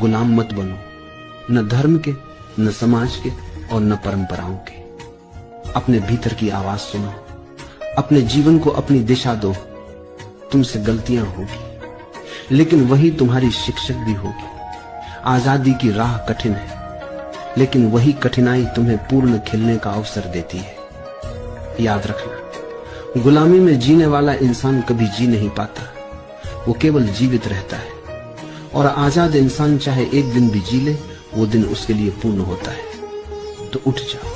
गुलाम मत बनो, न धर्म के, न समाज के और न परंपराओं के। अपने भीतर की आवाज सुनो, अपने जीवन को अपनी दिशा दो। तुमसे गलतियां होगी, लेकिन वही तुम्हारी शिक्षक भी होगी। आजादी की राह कठिन है, लेकिन वही कठिनाई तुम्हें पूर्ण खिलने का अवसर देती है। याद रखना, गुलामी में जीने वाला इंसान कभी जी नहीं पाता, वो केवल जीवित रहता है। और आजाद इंसान चाहे एक दिन भी जी ले, वो दिन उसके लिए पूर्ण होता है। तो उठ जाओ,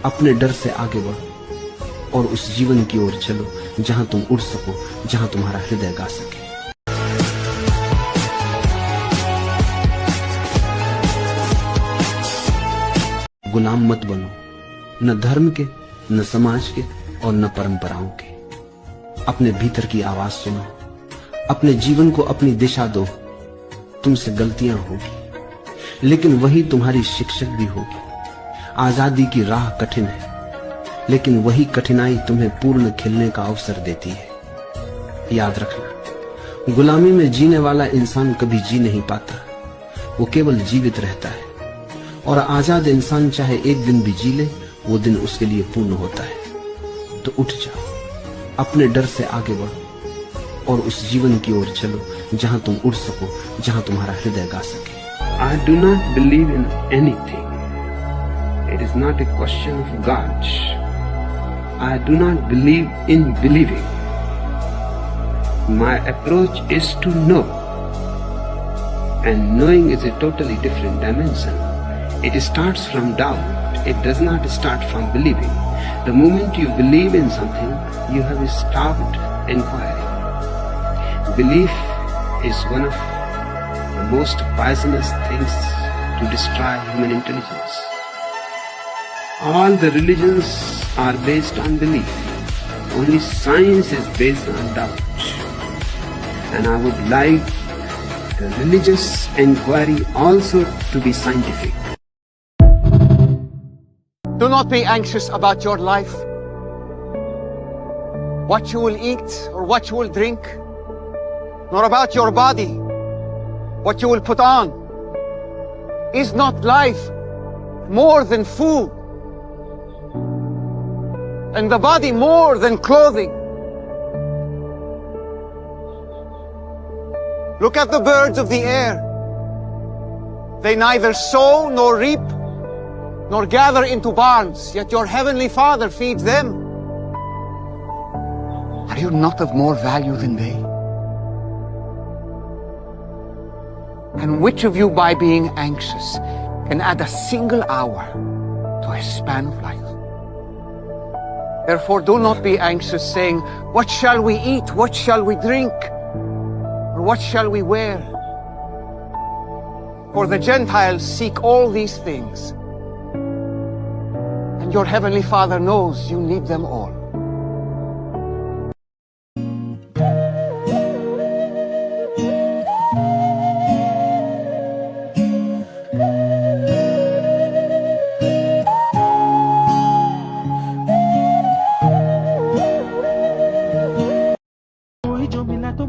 अपने डर से आगे बढ़ो और उस जीवन की ओर चलो जहां तुम उड़ सको, जहां तुम्हारा हृदय गा सके। गुलाम मत बनो, न धर्म के, न समाज के और न परंपराओं के। अपने भीतर की आवाज सुनो, अपने जीवन को अपनी दिशा दो। तुमसे गलतियां होगी, लेकिन वही तुम्हारी शिक्षक भी होगी। आजादी की राह कठिन है, लेकिन वही कठिनाई तुम्हें पूर्ण खिलने का अवसर देती है। याद रखना, गुलामी में जीने वाला इंसान कभी जी नहीं पाता, वो केवल जीवित रहता है। और आजाद इंसान चाहे एक दिन भी जी ले, वो दिन उसके लिए पूर्ण होता है। तो उठ जाओ, अपने डर से आगे बढ़ो और उस जीवन की ओर चलो जहां तुम उड़ सको, जहां तुम्हारा हृदय गा सके। I do not believe in anything. It is not a question of God. I do not believe in believing. My approach is to know. And knowing is a totally different dimension. It starts from doubt. It does not start from believing. The moment you believe in something, you have stopped inquiring. Belief is one of the most poisonous things to destroy human intelligence. All the religions are based on belief. Only science is based on doubt. And I would like the religious inquiry also to be scientific. Do not be anxious about your life, what you will eat or what you will drink, nor about your body, what you will put on. Is not life more than food, and the body more than clothing? Look at the birds of the air. They neither sow nor reap, nor gather into barns, yet your heavenly Father feeds them. Are you not of more value than they? And which of you, by being anxious, can add a single hour to his span of life? Therefore, do not be anxious, saying, what shall we eat? What shall we drink? Or what shall we wear? For the Gentiles seek all these things, and your heavenly Father knows you need them all.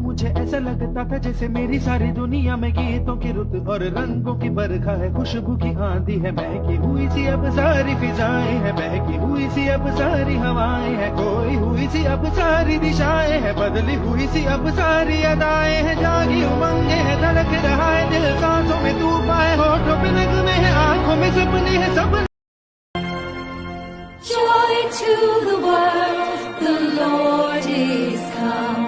मुझे ऐसा लगता था जैसे मेरी सारी दुनिया में गीतों की रुत और रंगों की बरखा है, खुशबू की आंधी है, महकी हुई सी अब सारी फिजाएं है, महकी हुई सी अब सारी हवाएं है, खोई हुई सी अब सारी दिशाएं है, बदली हुई सी अब सारी अदाएं है, जागी उमंगे है, धड़क रहा है दिल, सांसों में तूफान है, होठों पे नगमे है, आंखों में सपने है, सब Joy to the world, the Lord is come.